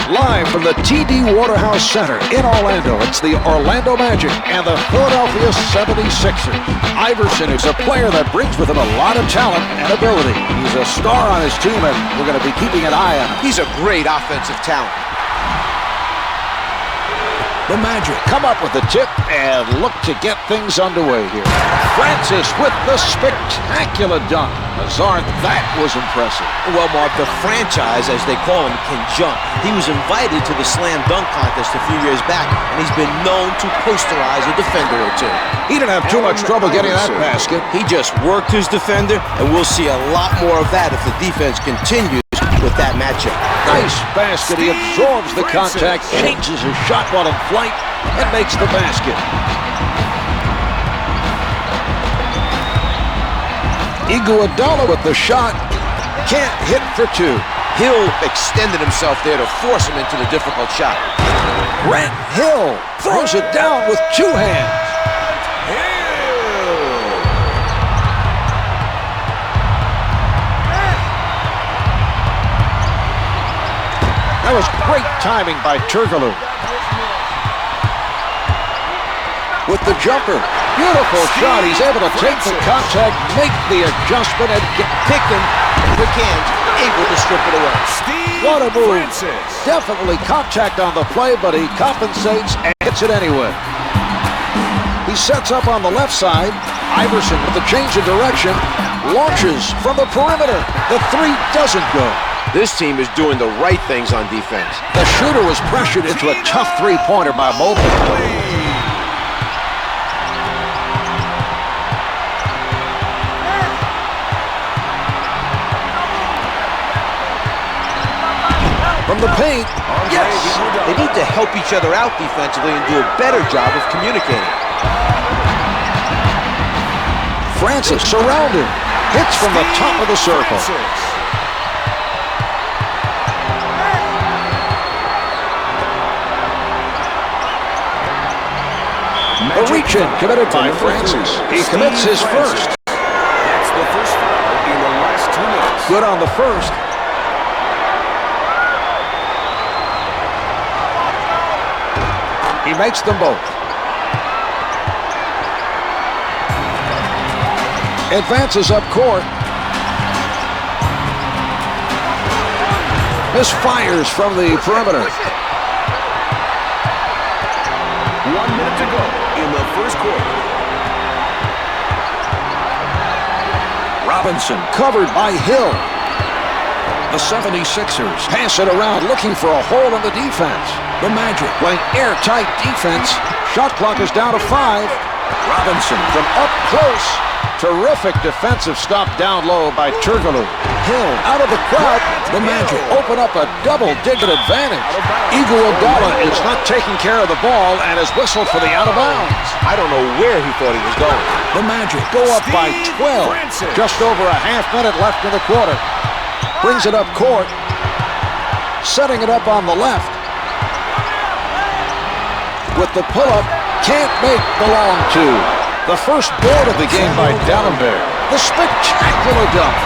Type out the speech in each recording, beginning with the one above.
Live from the TD Waterhouse Center in Orlando, it's the Orlando Magic and the Philadelphia 76ers. Iverson is a player that brings with him a lot of talent and ability. He's a star on his team, and we're going to be keeping an eye on him. He's a great offensive talent. The Magic come up with the tip and look to get things underway here. Francis with the spectacular dunk. Azar, that was impressive. Well, Mark, the franchise, as they call him, can jump. He was invited to the slam dunk contest a few years back, and he's been known to posterize a defender or two. He didn't have too much trouble getting that basket. He just worked his defender, and we'll see a lot more of that if the defense continues with that matchup. Nice basket. He absorbs the contact, changes his shot while in flight, and makes the basket. Iguodala with the shot. Can't hit for two. Hill extended himself there to force him into the difficult shot. Grant Hill throws it down with two hands. That was great timing by Turkoglu. With the jumper. Beautiful shot. He's able to take the contact, make the adjustment, and get Picked him with hands, able to strip it away. What a move. Definitely contact on the play, but he compensates and hits it anyway. He sets up on the left side. Iverson with the change of direction. Launches from the perimeter. The three doesn't go. This team is doing the right things on defense. The shooter was pressured into a tough three-pointer by Mobley. From the paint, yes! They need to help each other out defensively and do a better job of communicating. Francis surrounded. Hits from the top of the circle. A reach-in committed by Francis. He commits his first. That's the first foul in the last 2 minutes. Good on the first. He makes them both. Advances up court. Misfires from the perimeter. 1 minute to go in the first quarter. Robinson covered by Hill. The 76ers pass it around looking for a hole in the defense. The Magic playing airtight defense. Shot clock is down to 5. Robinson from up close. Terrific defensive stop down low by Turkoglu. Hill out of the crowd. The Magic open up a double-digit advantage. Iguodala is not taking care of the ball and is whistled for the out of bounds. I don't know where he thought he was going. The Magic go up by 12. Just over a half minute left in the quarter. Brings it up court. Setting it up on the left. With the pull-up, can't make the long two. The first board of the game by Dallenberg. The spectacular dunk.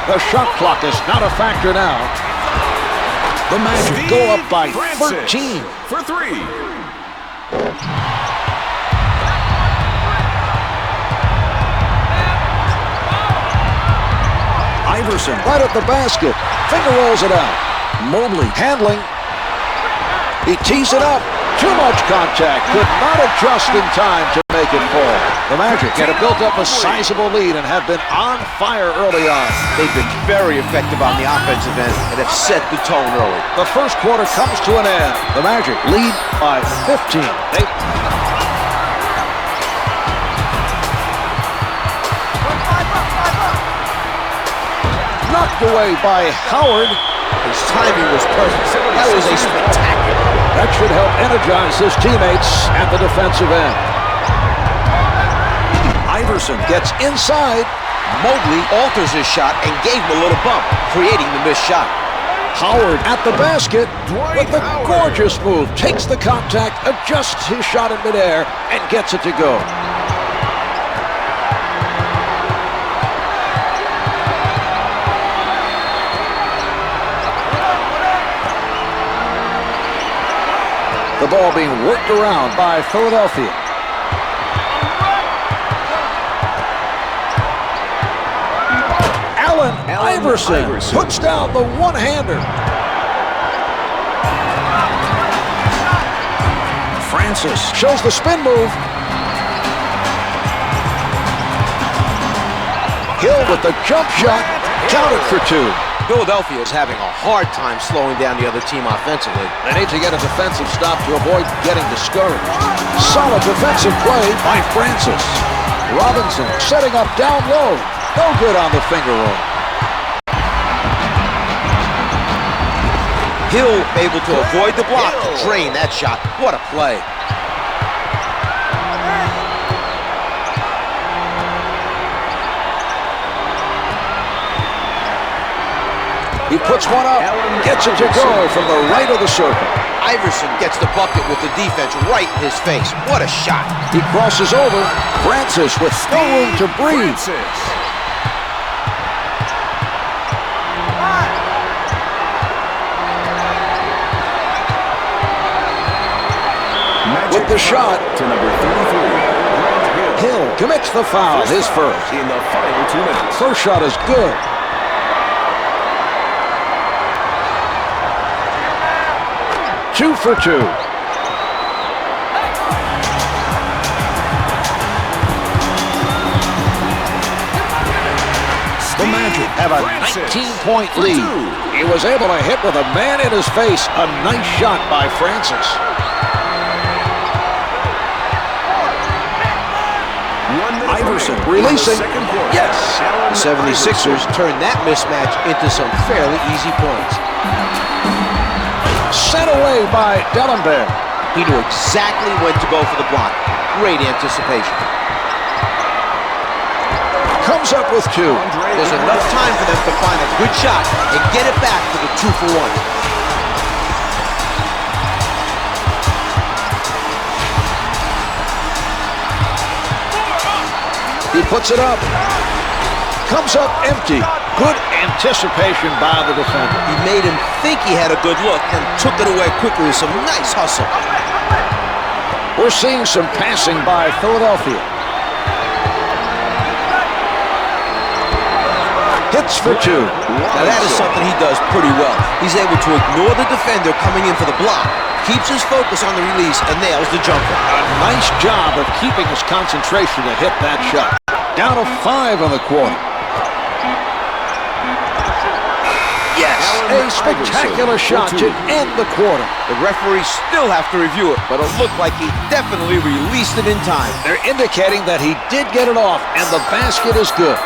The shot clock is not a factor now. The Magic go up by 13. For 3. Iverson right at the basket. Finger rolls it out. Mobley handling. He tees it up. Too much contact. Could not adjust in time to make it fall. The Magic had built up a sizable lead and have been on fire early on. They've been very effective on the offensive end and have set the tone early. The first quarter comes to an end. The Magic lead by 15. They knocked away by Howard. His timing was perfect. That was a spectacular. That should help energize his teammates at the defensive end. Iverson gets inside. Mobley alters his shot and gave him a little bump, creating the missed shot. Howard at the basket Dwight with the gorgeous move. Takes the contact, adjusts his shot in midair, and gets it to go. The ball being worked around by Philadelphia. Allen Iverson puts down the one-hander. Francis shows the spin move. Hill with the jump shot, counted for two. Philadelphia is having a hard time slowing down the other team offensively. They need to get a defensive stop to avoid getting discouraged. Solid defensive play by Francis. Robinson setting up down low. No good on the finger roll. Hill able to avoid the block to drain that shot. What a play. He puts one up, gets it to go from the right of the circle. Iverson gets the bucket with the defense right in his face. What a shot. He crosses over. Francis with no room to breathe. With the shot to number 33. Hill commits the foul, his first. In the final 2 minutes. First shot is good. Two for two. The Magic have a 19-point lead. He was able to hit with a man in his face. A nice shot by Francis. Iverson releasing. Yes. The 76ers turned that mismatch into some fairly easy points. Sent away by Dellenberg. He knew exactly when to go for the block. Great anticipation. Comes up with two. There's enough time for them to find a good shot and get it back for the 2-for-1. He puts it up. Comes up empty. Good anticipation by the defender. He made him think he had a good look and took it away quickly with some nice hustle. We're seeing some passing by Philadelphia. Hits for two. Now that is something he does pretty well. He's able to ignore the defender coming in for the block, keeps his focus on the release, and nails the jumper. A nice job of keeping his concentration to hit that shot. Down to 5 in the quarter. Yes, a spectacular shot to end the quarter. The referees still have to review it, but it looked like he definitely released it in time. They're indicating that he did get it off, and the basket is good.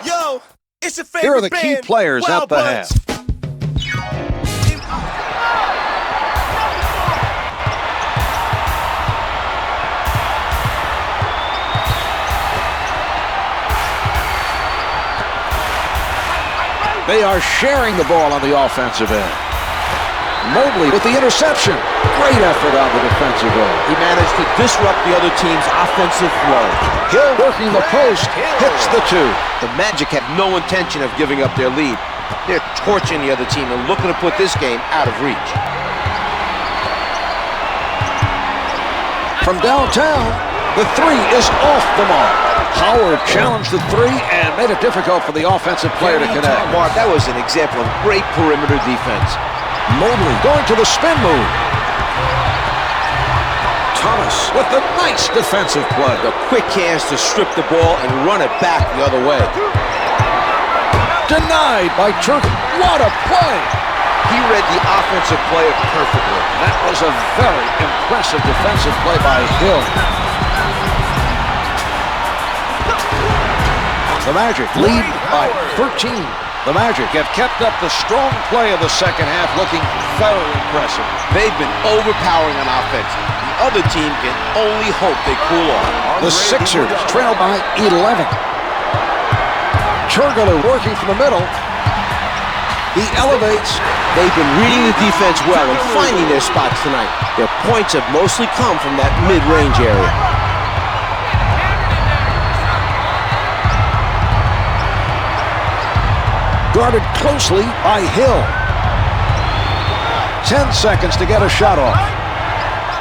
Yo, it's your favorite Here are the key band, players Wild at the Buds. half. They are sharing the ball on the offensive end. Mobley with the interception. Great effort on the defensive end. He managed to disrupt the other team's offensive flow. Hill working the post, hits the two. The Magic have no intention of giving up their lead. They're torching the other team and looking to put this game out of reach. From downtown, the three is off the mark. Howard challenged the three and made it difficult for the offensive player to connect. Mark, that was an example of great perimeter defense. Mobley going to the spin move. Thomas with the nice defensive play. The quick hands to strip the ball and run it back the other way. Denied by Turk. What a play! He read the offensive player perfectly. That was a very impressive defensive play by Hill. The Magic lead by 13. The Magic have kept up the strong play of the second half, looking very impressive. They've been overpowering on offense. The other team can only hope they cool off. The Sixers trail by 11. Turgler working from the middle. He elevates. They've been reading the defense well and finding their spots tonight. Their points have mostly come from that mid-range area. Guarded closely by Hill. 10 seconds to get a shot off.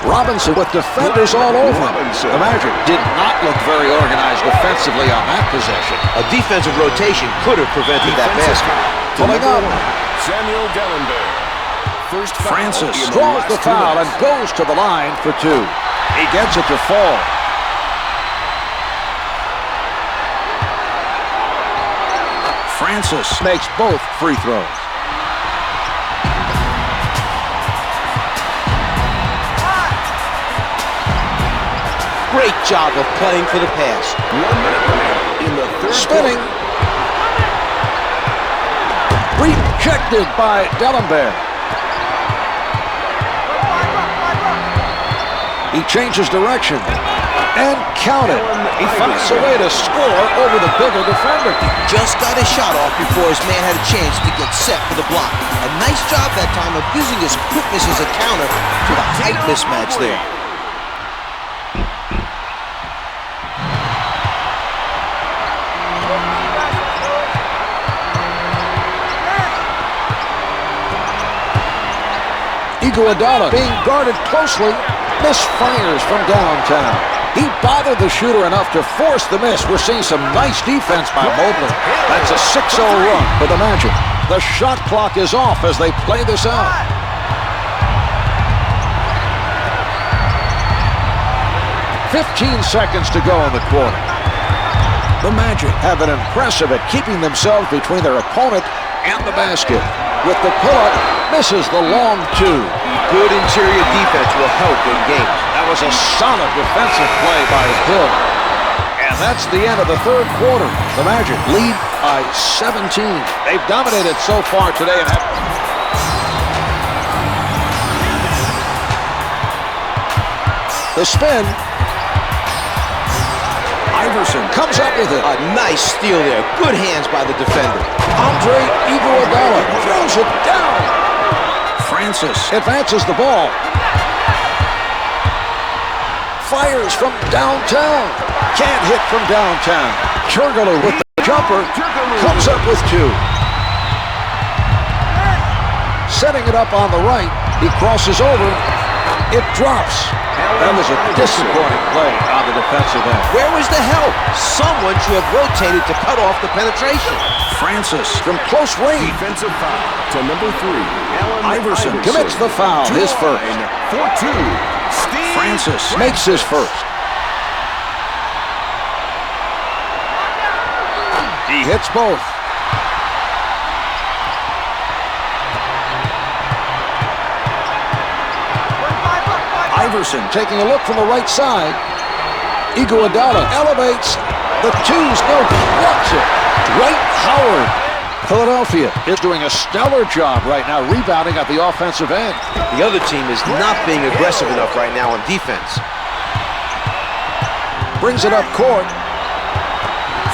Robinson with defenders all over him. The Magic did not look very organized defensively on that possession. A defensive rotation could have prevented that basket. Pulling up. Samuel Dellenberg. First foul Francis in the draws the last 2 foul and minutes. goes to the line for 2. He gets it to fall. Francis makes both free throws. Great job of playing for the pass. 1 minute remaining in the third Spinning. Rejected by Dellenberg. He changes direction and counted. He finds a way to score over the bigger defender. Just got his shot off before his man had a chance to get set for the block. A nice job that time of using his quickness as a counter to the height mismatch there. Iguodala being guarded closely, misfires from downtown. He bothered the shooter enough to force the miss. We're seeing some nice defense by Mobley. That's a 6-0 run for the Magic. The shot clock is off as they play this out. "15 seconds to go in the quarter. The Magic have been impressive at keeping themselves between their opponent and the basket. With the pull-up, misses the long 2. Good interior defense will help in games. That was a solid defensive play by Hill. And that's the end of the third quarter. The Magic lead by 17. They've dominated so far today and have... The spin. Iverson comes up with it. A nice steal there. Good hands by the defender. Andre Iguodala throws it down. Francis advances the ball. Fires from downtown. Can't hit from downtown. Turkoglu with the jumper. Comes up with 2. Setting it up on the right. He crosses over. It drops. That was a disappointing play on the defensive end. Where was the help? Someone should have rotated to cut off the penetration. Francis from close range. Defensive foul to number 3. Allen Iverson commits the foul, his first. For 2. Francis makes his first. He hits both. Iverson taking a look from the right side. Iguodala elevates. The 2's no good. Blocks it. Dwight Howard. Philadelphia is doing a stellar job right now rebounding at the offensive end. The other team is not being aggressive enough right now on defense. Brings it up court.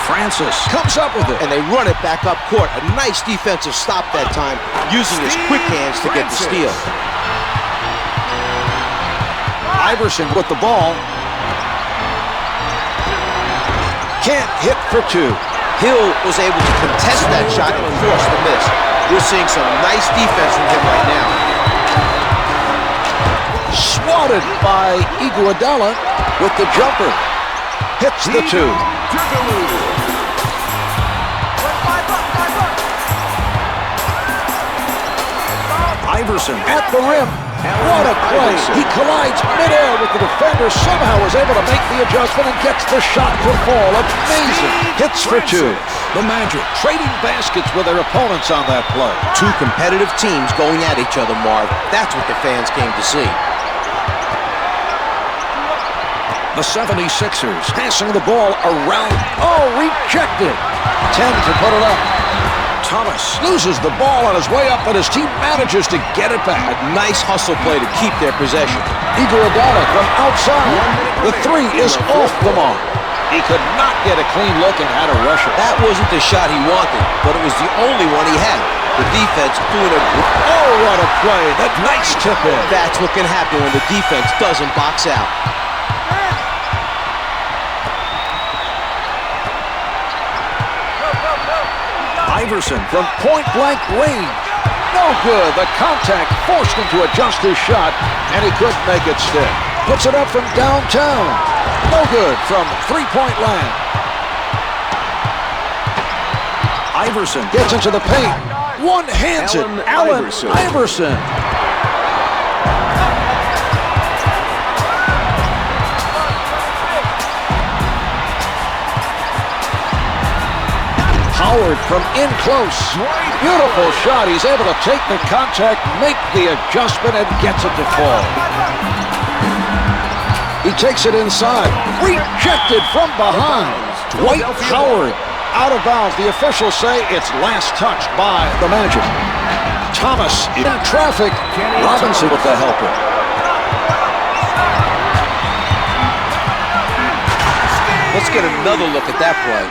Francis comes up with it. And they run it back up court. A nice defensive stop that time, using his quick hands to get the steal. Iverson with the ball. Can't hit for 2. Hill was able to contest that shot and force the miss. We're seeing some nice defense from him right now. Swatted by Iguodala with the jumper. Hits the 2. Iverson at the rim. What a play. He collides midair with the defender, somehow is able to make the adjustment and gets the shot to fall. Amazing. Hits for 2. The Magic trading baskets with their opponents on that play. 2 competitive teams going at each other, Marv. That's what the fans came to see. The 76ers passing the ball around. Oh, rejected. 10 to put it up. Thomas loses the ball on his way up, but his team manages to get it back. A nice hustle play to keep their possession. Iguodala from outside. The 3 is off the mark. He could not get a clean look and had a rusher. That wasn't the shot he wanted, but it was the only one he had. The defense doing a... Oh, what a play. That nice tip in. That's what can happen when the defense doesn't box out. Iverson from point-blank range. No good. The contact forced him to adjust his shot, and he couldn't make it stick. Puts it up from downtown. No good from three-point land. Iverson gets into the paint. One-hands it. Allen Iverson. Howard from in close. Beautiful shot. He's able to take the contact, make the adjustment, and gets it to fall. He takes it inside. Rejected from behind. Dwight Howard out of bounds. The officials say it's last touched by the Magic. Thomas in traffic. Robinson with the helper. Let's get another look at that play.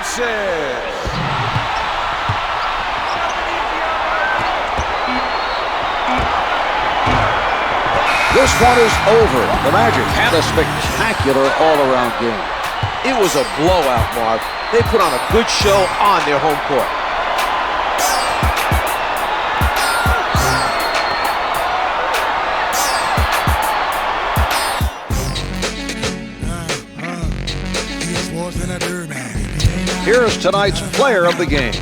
This one is over. The Magic had a spectacular all-around game. It was a blowout, Marv. They put on a good show on their home court. Here's tonight's player of the game.